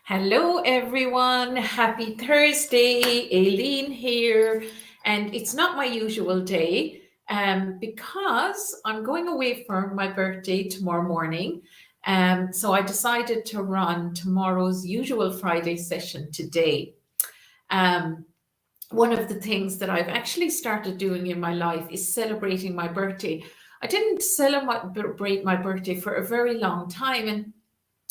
Hello, everyone. Happy Thursday. Aileen here. And it's not my usual day because I'm going away for my birthday tomorrow morning. So I decided to run tomorrow's usual Friday session today. Um, One of the things that I've actually started doing in my life is celebrating my birthday. I didn't celebrate my birthday for a very long time, and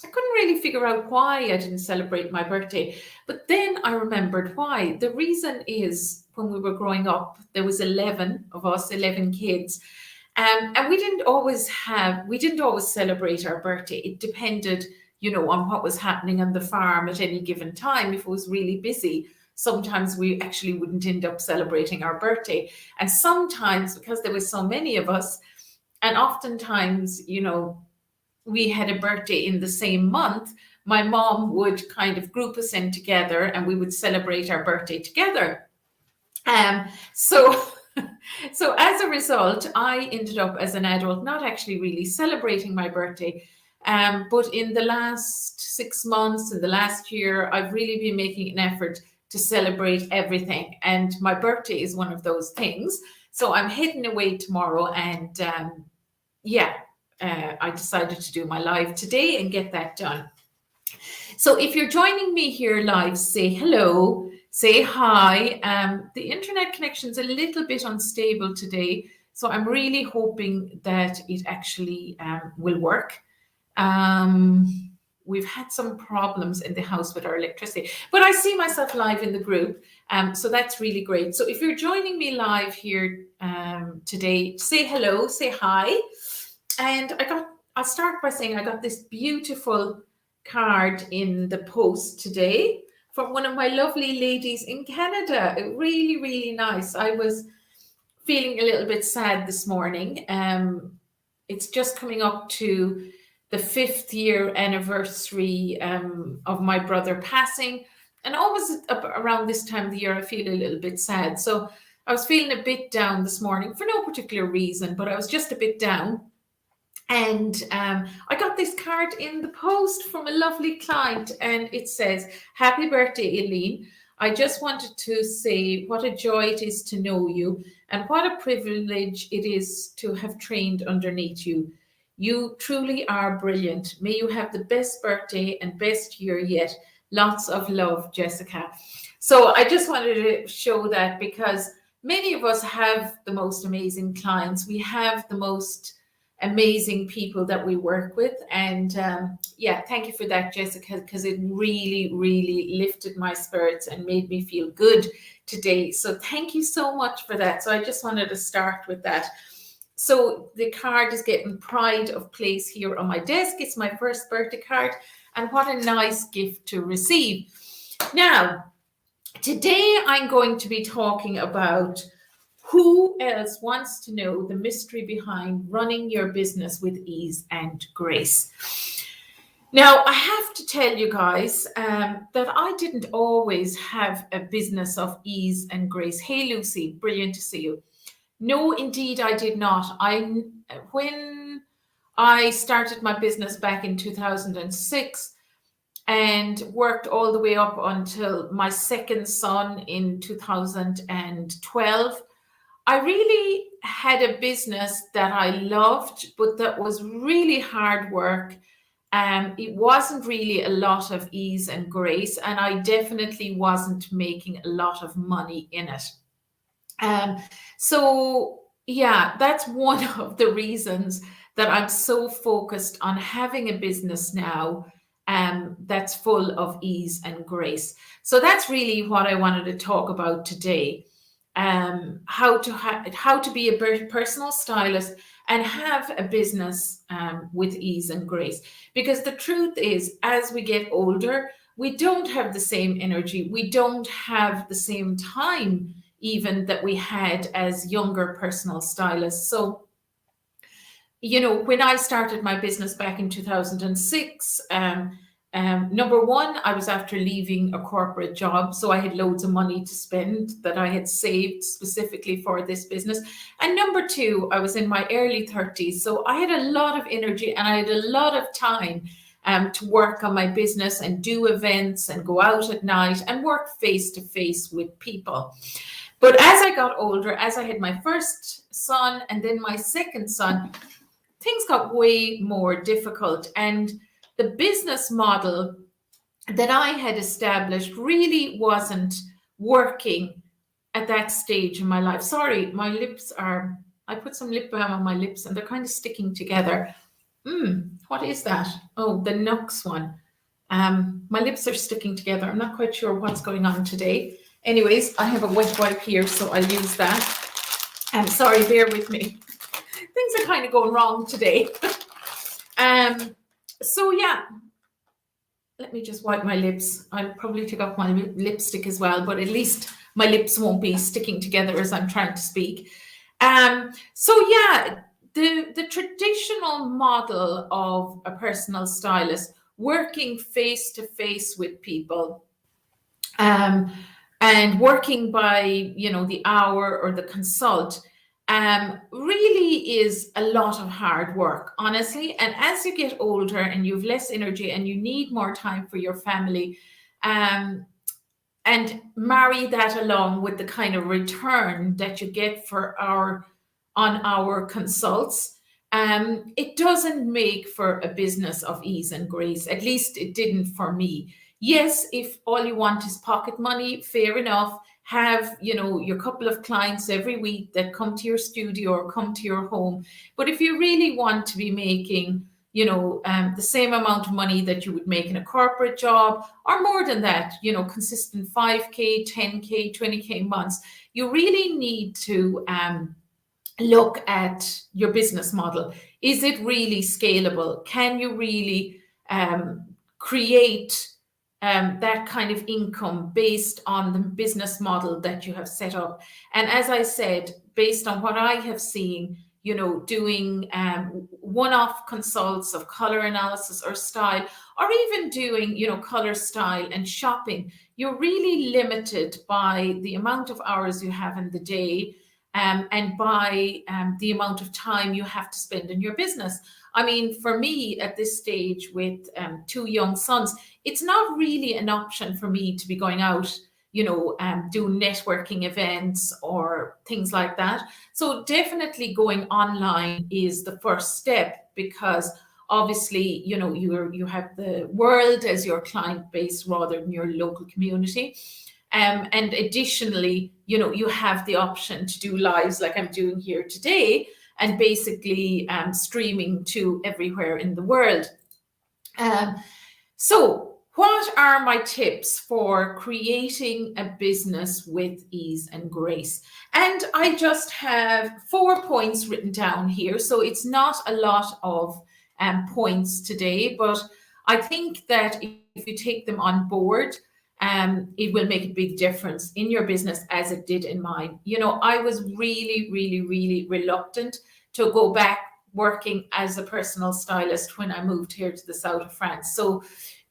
I couldn't really figure out why I didn't celebrate my birthday. But then I remembered why. The reason is when we were growing up, there was 11 of us, 11 kids. And we didn't always celebrate our birthday. It depended, on what was happening on the farm at any given time. If it was really busy, sometimes we actually wouldn't end up celebrating our birthday. And sometimes, because there were so many of us, and oftentimes, we had a birthday in the same month, my mom would kind of group us in together and we would celebrate our birthday together. So, so as a result, I ended up as an adult not actually really celebrating my birthday. But in the last 6 months, in the last year, I've really been making an effort to celebrate everything. And my birthday is one of those things. So I'm heading away tomorrow and I decided to do my live today and get that done. So if you're joining me here live, say hello, say hi. The internet connection is a little bit unstable today, so I'm really hoping that it actually will work. We've had some problems in the house with our electricity, but I see myself live in the group, so that's really great. So if you're joining me live here today, say hello, say hi. And I'll start by saying I got this beautiful card in the post today from one of my lovely ladies in Canada. Really, really nice. I was feeling a little bit sad this morning. It's just coming up to the 5th year anniversary of my brother passing. And always around this time of the year, I feel a little bit sad. So I was feeling a bit down this morning for no particular reason, but I was just a bit down. And I got this card in the post from a lovely client, and it says, "Happy birthday, Eileen. I just wanted to say what a joy it is to know you, and what a privilege it is to have trained underneath you. You truly are brilliant. May you have the best birthday and best year yet. Lots of love, Jessica." So I just wanted to show that because many of us have the most amazing clients. We have the most amazing people that we work with. And thank you for that, Jessica, because it really, really lifted my spirits and made me feel good today. So thank you so much for that. So I just wanted to start with that. So the card is getting pride of place here on my desk. It's my first birthday card, and what a nice gift to receive. Now, today I'm going to be talking about who else wants to know the mystery behind running your business with ease and grace. Now, I have to tell you guys that I didn't always have a business of ease and grace. Hey, Lucy, brilliant to see you. No, indeed, I did not. When I started my business back in 2006 and worked all the way up until my second son in 2012, I really had a business that I loved, but that was really hard work. It wasn't really a lot of ease and grace, and I definitely wasn't making a lot of money in it. That's one of the reasons that I'm so focused on having a business now that's full of ease and grace. So that's really what I wanted to talk about today. How to be a personal stylist and have a business with ease and grace. Because the truth is, as we get older, we don't have the same energy. We don't have the same time even that we had as younger personal stylists. So, when I started my business back in 2006, number one, I was after leaving a corporate job, so I had loads of money to spend that I had saved specifically for this business. And number two, I was in my early 30s, so I had a lot of energy and I had a lot of time. to work on my business and do events and go out at night and work face to face with people. But as I got older, as I had my first son and then my second son, things got way more difficult. And the business model that I had established really wasn't working at that stage in my life. Sorry, my lips are, I put some lip balm on my lips and they're kind of sticking together. What is that? Oh, the Nux one. My lips are sticking together. I'm not quite sure what's going on today. Anyways, I have a wet wipe here, so I'll use that. Sorry, bear with me. Things are kind of going wrong today. So yeah, let me just wipe my lips. I'll probably take off my lipstick as well, but at least my lips won't be sticking together as I'm trying to speak. So yeah, the traditional model of a personal stylist working face to face with people, and working by, you know, the hour or the consult, really is a lot of hard work, honestly. And as you get older and you have less energy and you need more time for your family, and marry that along with the kind of return that you get for our consults, it doesn't make for a business of ease and grace. At least it didn't for me. Yes, if all you want is pocket money, fair enough. Have, you know, your couple of clients every week that come to your studio or come to your home. But if you really want to be making, you know, the same amount of money that you would make in a corporate job, or more than that, you know, consistent 5K, 10K, 20K months, you really need to look at your business model. Is it really scalable? Can you really create that kind of income based on the business model that you have set up? And as I said, based on what I have seen, you know, doing one-off consults of color analysis or style, or even doing, you know, color, style and shopping, you're really limited by the amount of hours you have in the day, and by the amount of time you have to spend in your business. I mean, for me at this stage with 2 young sons, it's not really an option for me to be going out, you know, do networking events or things like that. So definitely going online is the first step, because obviously, you know, you have the world as your client base rather than your local community. And additionally, you know, you have the option to do lives like I'm doing here today, and basically streaming to everywhere in the world. So what are my tips for creating a business with ease and grace? And I just have 4 points written down here. So it's not a lot of points today, but I think that if you take them on board, it will make a big difference in your business, as it did in mine. You know, I was really, really, really reluctant to go back working as a personal stylist when I moved here to the south of France. So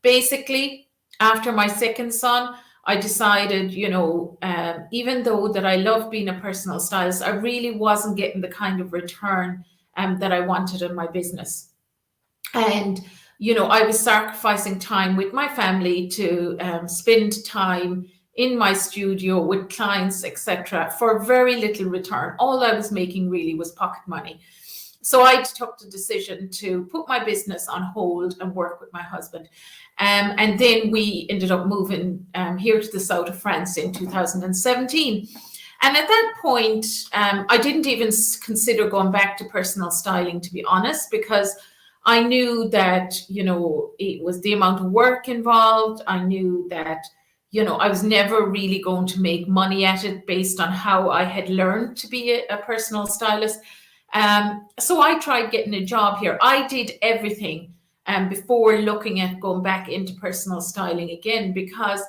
basically, after my second son, I decided, you know, even though that I love being a personal stylist, I really wasn't getting the kind of return that I wanted in my business. And you know, I was sacrificing time with my family to spend time in my studio with clients, etc., for very little return. All I was making really was pocket money. So I took the decision to put my business on hold and work with my husband. And then we ended up moving here to the south of France in 2017. And at that point, I didn't even consider going back to personal styling, to be honest, because I knew that, you know, it was the amount of work involved. I knew that, you know, I was never really going to make money at it based on how I had learned to be a personal stylist. So I tried getting a job here. I did everything before looking at going back into personal styling again, because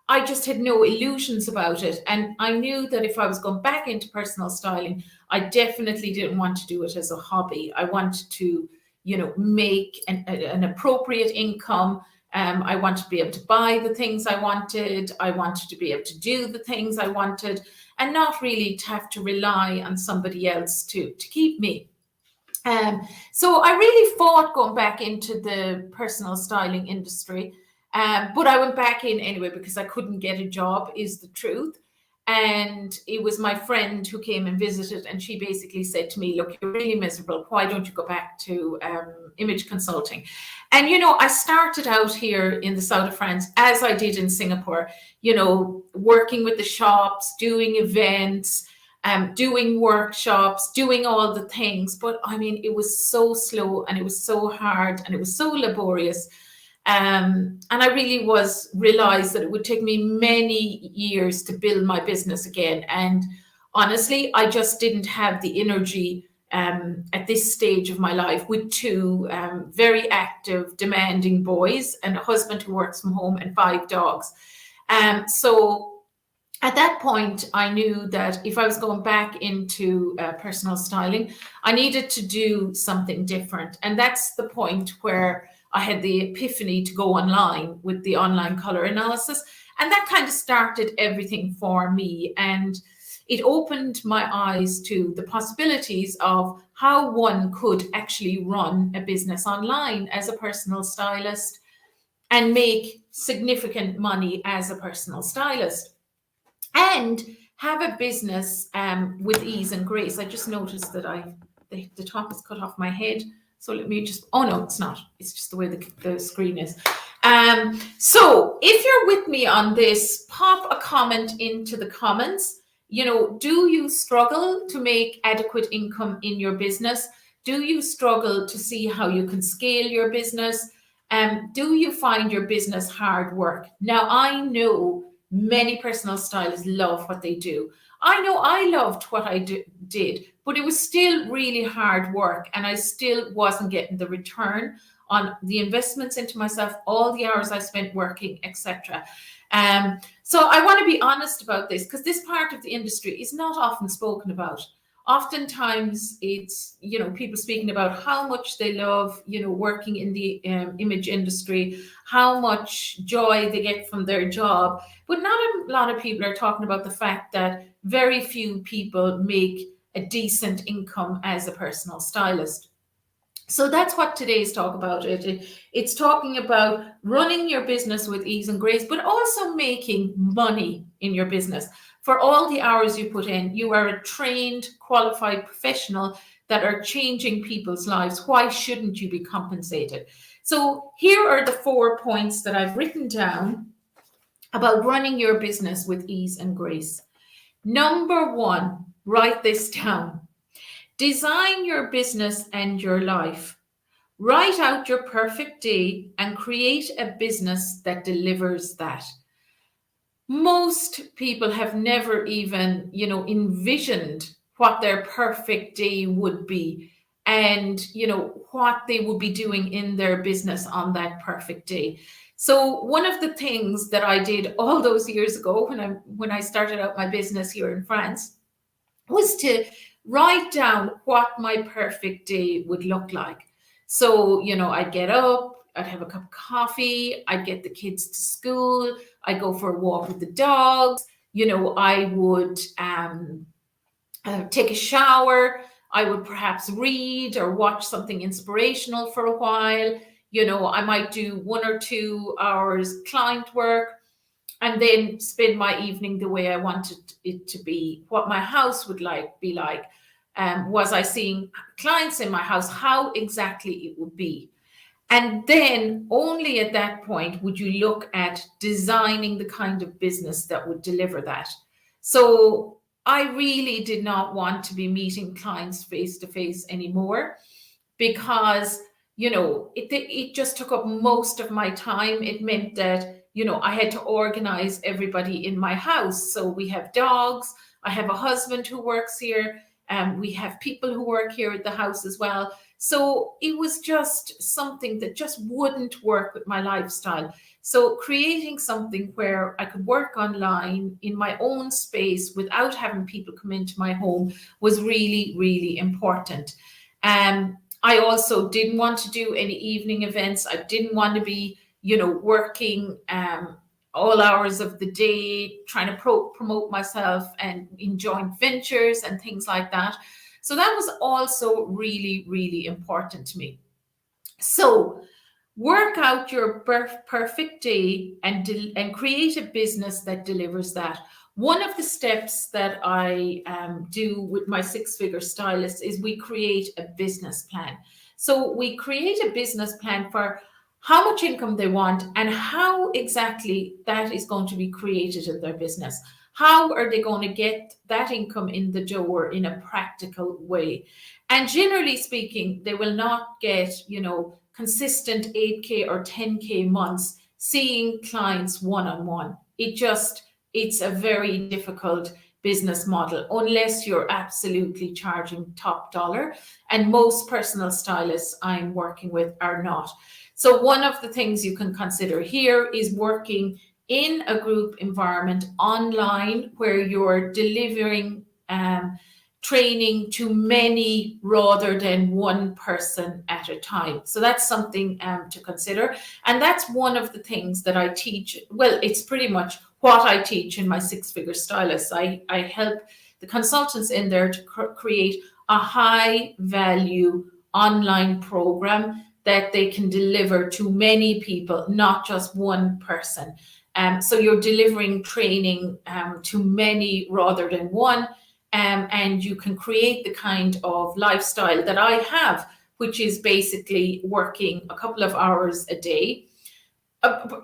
I just had no illusions about it. And I knew that if I was going back into personal styling, I definitely didn't want to do it as a hobby. I wanted to, you know, make an appropriate income. I wanted to be able to buy the things I wanted. I wanted to be able to do the things I wanted, and not really to have to rely on somebody else to keep me. So I really fought going back into the personal styling industry, but I went back in anyway because I couldn't get a job, is the truth. And it was my friend who came and visited, and she basically said to me, "Look, you're really miserable. Why don't you go back to image consulting?" And I started out here in the south of France, as I did in Singapore. Working with the shops, doing events, doing workshops, doing all the things. But I mean, it was so slow and it was so hard and it was so laborious. And I really realized that it would take me many years to build my business again. And honestly, I just didn't have the energy at this stage of my life with two very active, demanding boys and a husband who works from home and 5 dogs. So at that point, I knew that if I was going back into personal styling, I needed to do something different. And that's the point where I had the epiphany to go online with the online color analysis. And that kind of started everything for me. And it opened my eyes to the possibilities of how one could actually run a business online as a personal stylist and make significant money as a personal stylist, and have a business with ease and grace. I just noticed that the top is cut off my head. So let me just, oh no, it's not. It's just the way the screen is. So if you're with me on this, pop a comment into the comments. Do you struggle to make adequate income in your business? Do you struggle to see how you can scale your business? Do you find your business hard work? Now, I know many personal stylists love what they do. I know I loved what I did, but it was still really hard work, and I still wasn't getting the return on the investments into myself, all the hours I spent working, etc. So I want to be honest about this, because this part of the industry is not often spoken about. Oftentimes it's, people speaking about how much they love, working in the image industry, how much joy they get from their job. But not a lot of people are talking about the fact that very few people make a decent income as a personal stylist. So that's what today's talk about. It's talking about running your business with ease and grace, but also making money in your business. For all the hours you put in, you are a trained, qualified professional that are changing people's lives. Why shouldn't you be compensated? So here are the 4 points that I've written down about running your business with ease and grace. Number 1, write this down. Design your business and your life. Write out your perfect day and create a business that delivers that. Most people have never even, envisioned what their perfect day would be, and, what they would be doing in their business on that perfect day. So one of the things that I did all those years ago when I started out my business here in France was to write down what my perfect day would look like. So, I'd get up, I'd have a cup of coffee, I'd get the kids to school, I'd go for a walk with the dogs, I would take a shower, I would perhaps read or watch something inspirational for a while. I might do 1 or 2 hours client work, and then spend my evening the way I wanted it to be, what my house would be like. Was I seeing clients in my house, how exactly it would be. And then only at that point would you look at designing the kind of business that would deliver that. So I really did not want to be meeting clients face to face anymore, because it just took up most of my time. It meant that I had to organize everybody in my house. So we have dogs, I have a husband who works here, and we have people who work here at the house as well. So it was just something that just wouldn't work with my lifestyle. So creating something where I could work online in my own space without having people come into my home was really, really important. I also didn't want to do any evening events. I didn't want to be, working all hours of the day, trying to promote myself and in joint ventures and things like that. So that was also really, really important to me. So work out your perfect day and create a business that delivers that. One of the steps that I do with my six-figure stylists is we create a business plan. So we create a business plan for how much income they want and how exactly that is going to be created in their business. How are they going to get that income in the door in a practical way? And generally speaking, they will not get, consistent 8K or 10K months seeing clients one-on-one. It's a very difficult business model unless you're absolutely charging top dollar. And most personal stylists I'm working with are not. So one of the things you can consider here is working in a group environment online where you're delivering training to many rather than one person at a time. So that's something to consider. And that's one of the things that I teach. Well, it's pretty much what I teach in my six-figure stylists. I help the consultants in there to create a high value online program that they can deliver to many people, not just one person. So you're delivering training to many rather than one. And you can create the kind of lifestyle that I have, which is basically working a couple of hours a day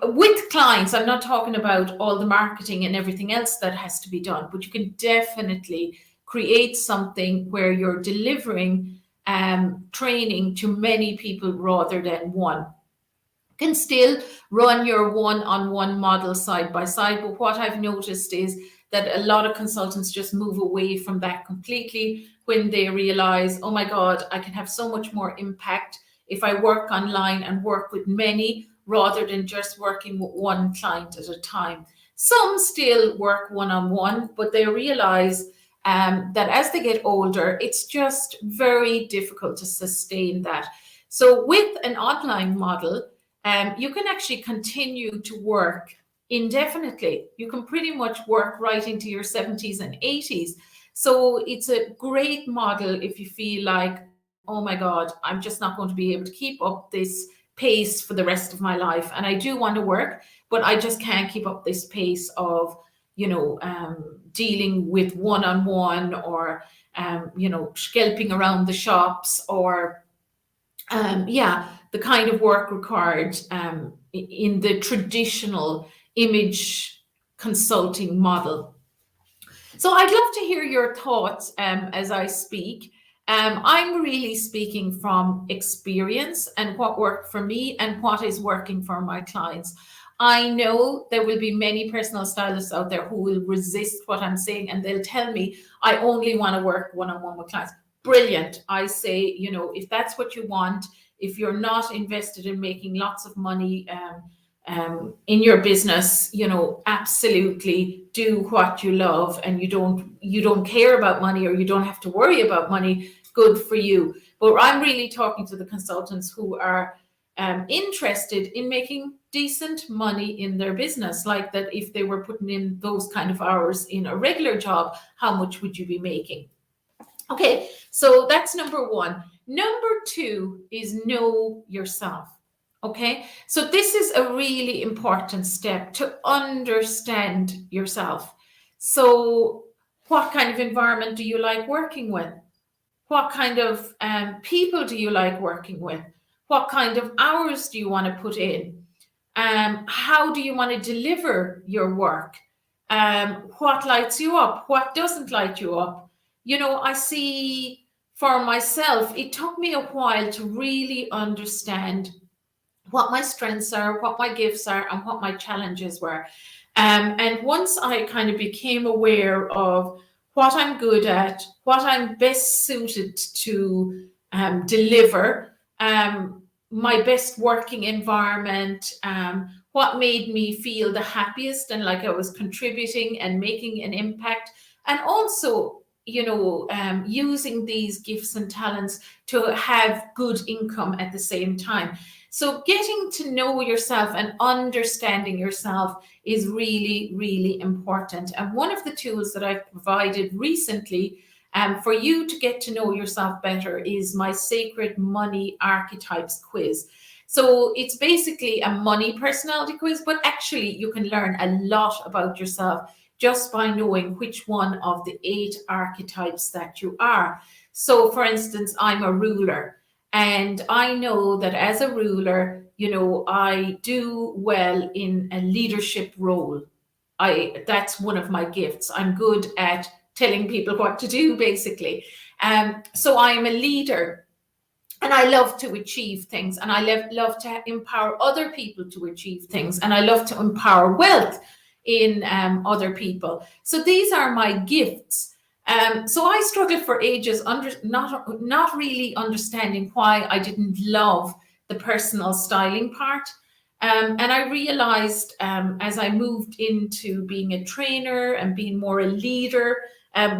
with clients. I'm not talking about all the marketing and everything else that has to be done, but you can definitely create something where you're delivering training to many people rather than one. You can still run your one-on-one model side by side, but what I've noticed is that a lot of consultants just move away from that completely when they realize, oh my God, I can have so much more impact if I work online and work with many rather than just working with one client at a time. Some still work one-on-one, but they realize that as they get older, it's just very difficult to sustain that. So with an online model, you can actually continue to work indefinitely. You can pretty much work right into your 70s and 80s. So it's a great model if you feel like, oh my God, I'm just not going to be able to keep up this pace for the rest of my life. And I do want to work, but I just can't keep up this pace of, dealing with one-on-one or, scalping around the shops or, the kind of work required in the traditional image consulting model. So I'd love to hear your thoughts as I speak. I'm really speaking from experience and what worked for me and what is working for my clients. I know there will be many personal stylists out there who will resist what I'm saying and they'll tell me, I only want to work one-on-one with clients. Brilliant. I say, if that's what you want, if you're not invested in making lots of money in your business, absolutely do what you love, and you don't care about money or you don't have to worry about money. Good for you. But I'm really talking to the consultants who are interested in making decent money in their business, like that if they were putting in those kind of hours in a regular job, how much would you be making? Okay, so that's number one. Number two is know yourself. Okay, so this is a really important step to understand yourself. So what kind of environment do you like working with? What kind of people do you like working with? What kind of hours do you want to put in? How do you want to deliver your work? What lights you up? What doesn't light you up? I see for myself, it took me a while to really understand what my strengths are, what my gifts are, and what my challenges were. And once I kind of became aware of what I'm good at, what I'm best suited to deliver, my best working environment, what made me feel the happiest and like I was contributing and making an impact, and also using these gifts and talents to have good income at the same time. So getting to know yourself and understanding yourself is really, really important. And one of the tools that I've provided recently for you to get to know yourself better is my Sacred Money Archetypes quiz. So it's basically a money personality quiz, but actually you can learn a lot about yourself just by knowing which one of the 8 archetypes that you are. So for instance, I'm a ruler, and I know that as a ruler, I do well in a leadership role. That's one of my gifts. I'm good at telling people what to do, basically. So I'm a leader, and I love to achieve things, and I love to empower other people to achieve things, and I love to empower wealth in other people. So these are my gifts. So I struggled for ages not really understanding why I didn't love the personal styling part. And I realized as I moved into being a trainer and being more a leader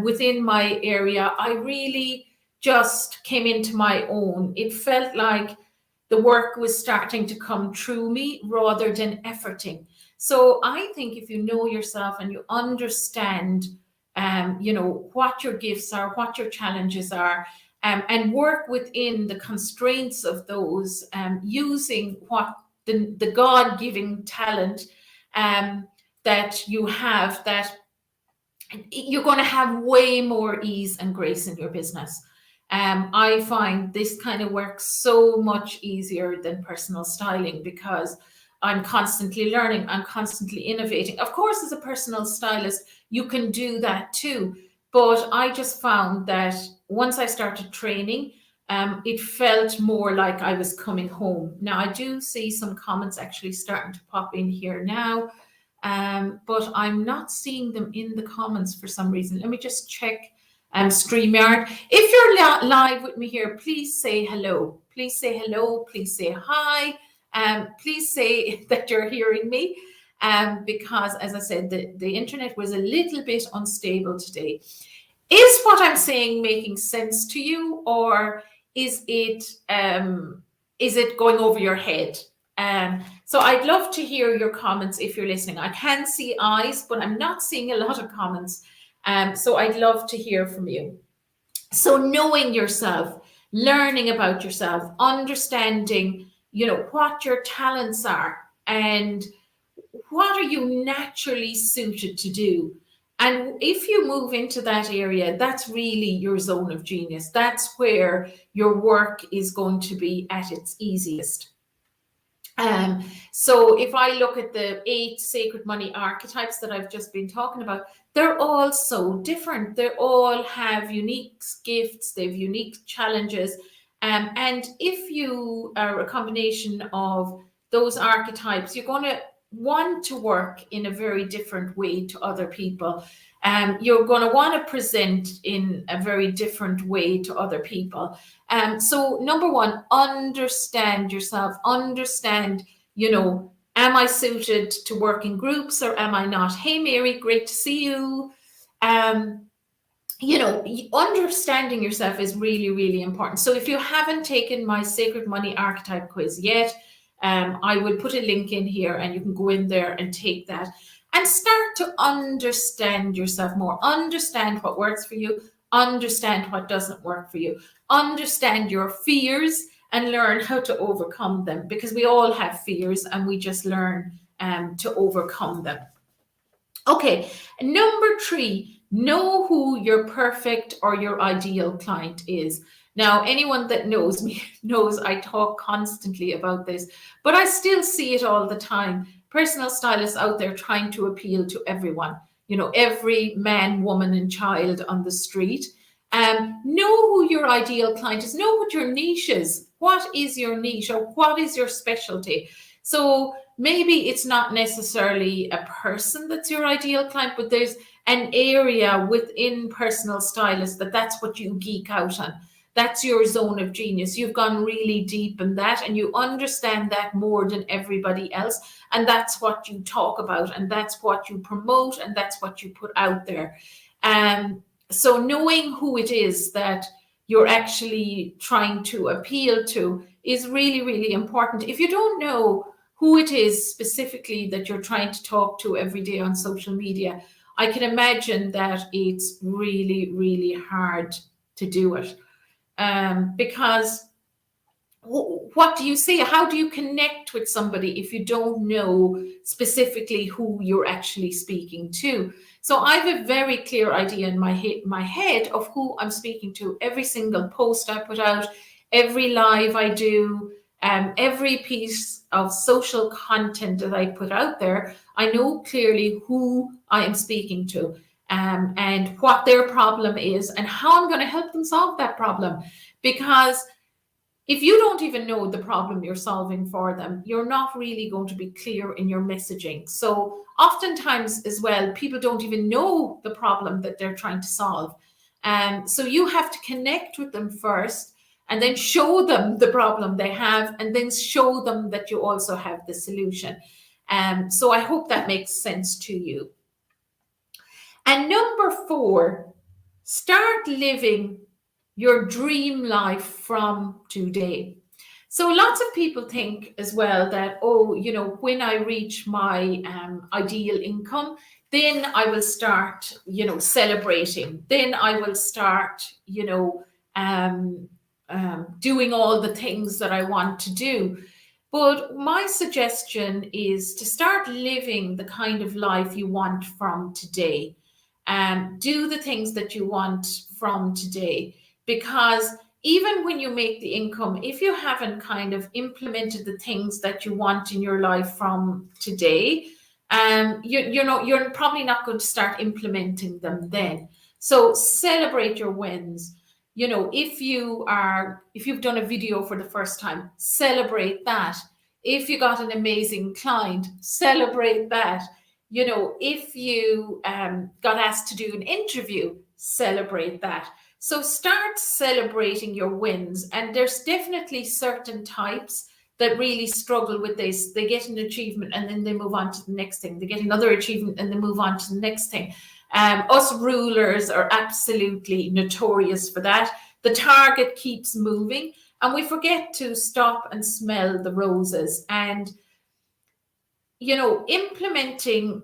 within my area, I really just came into my own. It felt like the work was starting to come through me rather than efforting. So I think if you know yourself and you understand, what your gifts are, what your challenges are, and work within the constraints of those, using what the God-given talent that you have, that you're going to have way more ease and grace in your business. I find this kind of work so much easier than personal styling because I'm constantly learning, I'm constantly innovating. Of course, as a personal stylist, you can do that too. But I just found that once I started training, it felt more like I was coming home. Now, I do see some comments actually starting to pop in here now, but I'm not seeing them in the comments for some reason. Let me just check StreamYard. If you're live with me here, please say hello. Please say hello. Please say hi. Please say that you're hearing me, because, as I said, the internet was a little bit unstable today. Is what I'm saying making sense to you, or is it going over your head? So I'd love to hear your comments if you're listening. I can see eyes, but I'm not seeing a lot of comments. So I'd love to hear from you. So knowing yourself, learning about yourself, understanding, what your talents are and what are you naturally suited to do. And if you move into that area, that's really your zone of genius. That's where your work is going to be at its easiest. So if I look at the 8 sacred money archetypes that I've just been talking about, they're all so different. They all have unique gifts, they have unique challenges. And if you are a combination of those archetypes, you're going to want to work in a very different way to other people. You're going to want to present in a very different way to other people. So number one, understand yourself, understand, am I suited to work in groups or am I not? Hey, Mary, great to see you. Understanding yourself is really, really important. So if you haven't taken my Sacred Money Archetype quiz yet, I will put a link in here and you can go in there and take that and start to understand yourself more, understand what works for you, understand what doesn't work for you, understand your fears and learn how to overcome them, because we all have fears and we just learn to overcome them. Okay, number 3, know who your perfect or your ideal client is. Now, anyone that knows me knows I talk constantly about this, but I still see it all the time. Personal stylists out there trying to appeal to everyone, every man, woman, and child on the street. Know who your ideal client is. Know what your niche is. What is your niche, or what is your specialty? So maybe it's not necessarily a person that's your ideal client, but there's an area within personal stylists that's what you geek out on. That's your zone of genius. You've gone really deep in that and you understand that more than everybody else. And that's what you talk about, and that's what you promote, and that's what you put out there. So knowing who it is that you're actually trying to appeal to is really, really important. If you don't know who it is specifically that you're trying to talk to every day on social media, I can imagine that it's really, really hard to do it, because what do you say? How do you connect with somebody if you don't know specifically who you're actually speaking to? So I have a very clear idea in my head of who I'm speaking to. Every single post I put out, every live I do, every piece of social content that I put out there, I know clearly who I am speaking to, and what their problem is and how I'm going to help them solve that problem. Because if you don't even know the problem you're solving for them, you're not really going to be clear in your messaging. So oftentimes as well, people don't even know the problem that they're trying to solve. So you have to connect with them first and then show them the problem they have and then show them that you also have the solution. So I hope that makes sense to you. And number 4, start living your dream life from today. So lots of people think as well that, oh, when I reach my ideal income, then I will start, celebrating. Then I will start, doing all the things that I want to do. But my suggestion is to start living the kind of life you want from today. Do the things that you want from today, because even when you make the income, if you haven't kind of implemented the things that you want in your life from today, you're probably not going to start implementing them then. So celebrate your wins. If you've done a video for the first time, celebrate that. If you got an amazing client, celebrate that. If you got asked to do an interview, celebrate that. So start celebrating your wins. And there's definitely certain types that really struggle with this. They get an achievement and then they move on to the next thing. They get another achievement and they move on to the next thing. Us rulers are absolutely notorious for that. The target keeps moving and we forget to stop and smell the roses. And implementing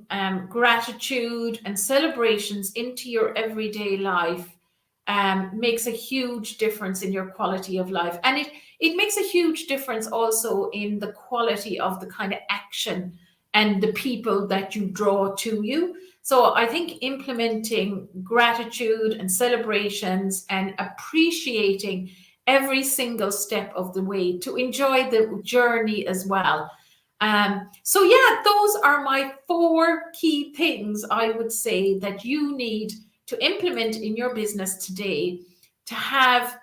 gratitude and celebrations into your everyday life makes a huge difference in your quality of life. And it makes a huge difference also in the quality of the kind of action and the people that you draw to you. So I think implementing gratitude and celebrations and appreciating every single step of the way to enjoy the journey as well. So yeah, those are my 4 key things I would say that you need to implement in your business today to have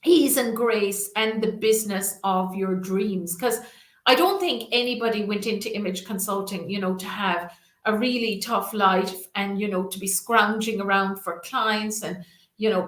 ease and grace and the business of your dreams. Because I don't think anybody went into image consulting, to have a really tough life and, to be scrounging around for clients and,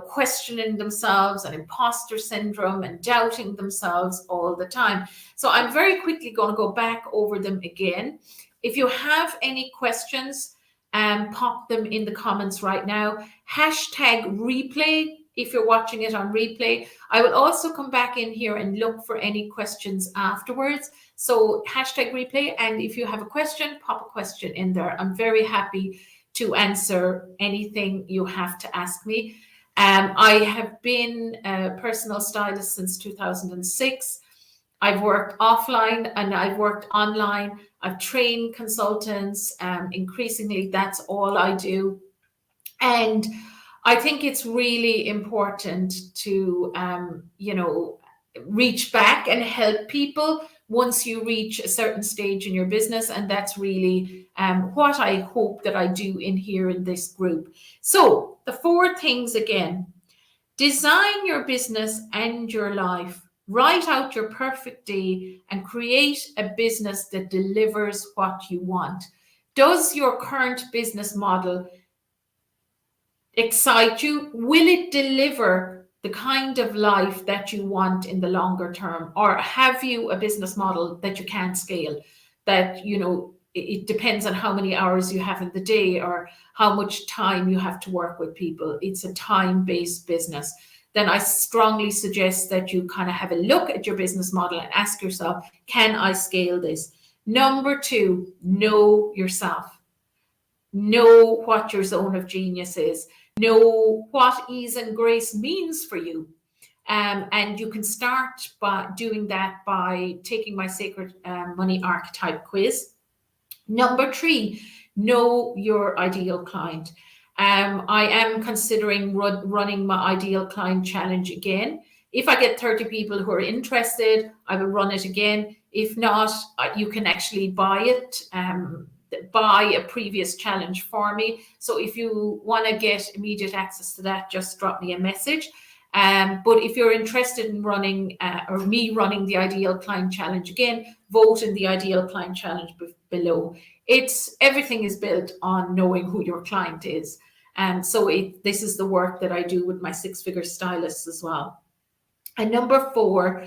questioning themselves and imposter syndrome and doubting themselves all the time. So I'm very quickly going to go back over them again. If you have any questions, pop them in the comments right now. #replay if you're watching it on replay. I will also come back in here and look for any questions afterwards. So #replay. And if you have a question, pop a question in there. I'm very happy to answer anything you have to ask me. I have been a personal stylist since 2006. I've worked offline and I've worked online. I've trained consultants. Increasingly, that's all I do. And I think it's really important to, reach back and help people once you reach a certain stage in your business. And that's really what I hope that I do in here in this group. So the 4 things again: design your business and your life. Write out your perfect day and create a business that delivers what you want. Does your current business model excite you? Will it deliver the kind of life that you want in the longer term? Or have you a business model that you can't scale, that, it depends on how many hours you have in the day or how much time you have to work with people? It's a time-based business. Then I strongly suggest that you kind of have a look at your business model and ask yourself, can I scale this? Number 2, know yourself. Know what your zone of genius is. Know what ease and grace means for you. And you can start by doing that by taking my Sacred Money Archetype quiz. Number 3, know your ideal client. I am considering running my ideal client challenge again. If I get 30 people who are interested, I will run it again. If not, you can actually buy it, buy a previous challenge for me. So if you want to get immediate access to that, just drop me a message. But if you're interested in running or me running the Ideal Client Challenge again, vote in the Ideal Client Challenge below. Everything is built on knowing who your client is. So this is the work that I do with my 6-figure stylists as well. And number 4,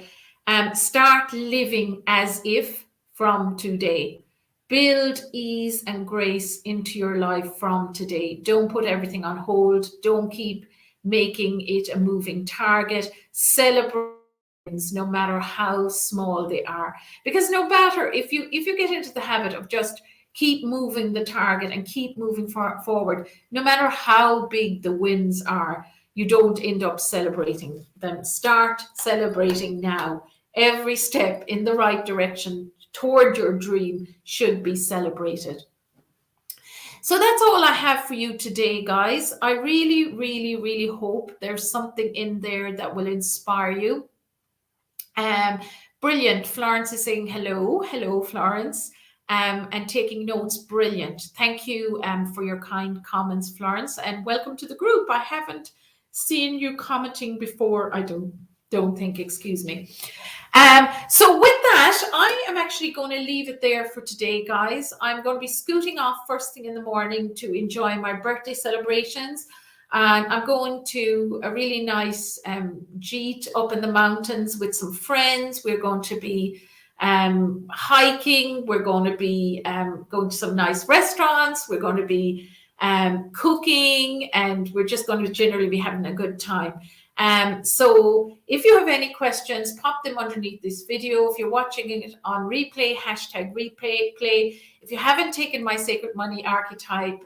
start living as if from today. Build ease and grace into your life from today. Don't put everything on hold. Don't keep making it a moving target. Celebrate no matter how small they are, because no matter if you get into the habit of just keep moving the target and keep moving forward, no matter how big the wins are, you don't end up celebrating them. Start celebrating now. Every step in the right direction toward your dream should be celebrated. So that's all I have for you today, guys. I really, really, really hope there's something in there that will inspire you. Brilliant. Florence is saying hello. Hello, Florence. And taking notes. Brilliant. Thank you for your kind comments, Florence. And welcome to the group. I haven't seen you commenting before. I don't think, excuse me. So with that, I am actually going to leave it there for today, guys. I'm going to be scooting off first thing in the morning to enjoy my birthday celebrations. And I'm going to a really nice jeet up in the mountains with some friends. We're going to be hiking. We're going to be going to some nice restaurants. We're going to be cooking, and we're just going to generally be having a good time. So if you have any questions, pop them underneath this video. If you're watching it on replay, #replay. If you haven't taken my Sacred Money Archetype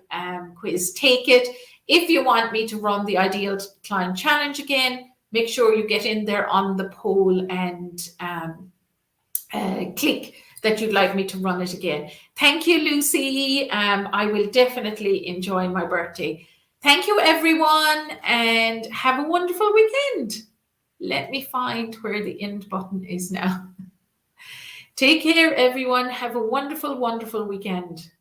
quiz, take it. If you want me to run the Ideal Client Challenge again, make sure you get in there on the poll and click that you'd like me to run it again. Thank you, Lucy. I will definitely enjoy my birthday. Thank you, everyone, and have a wonderful weekend. Let me find where the end button is now. Take care, everyone. Have a wonderful, wonderful weekend.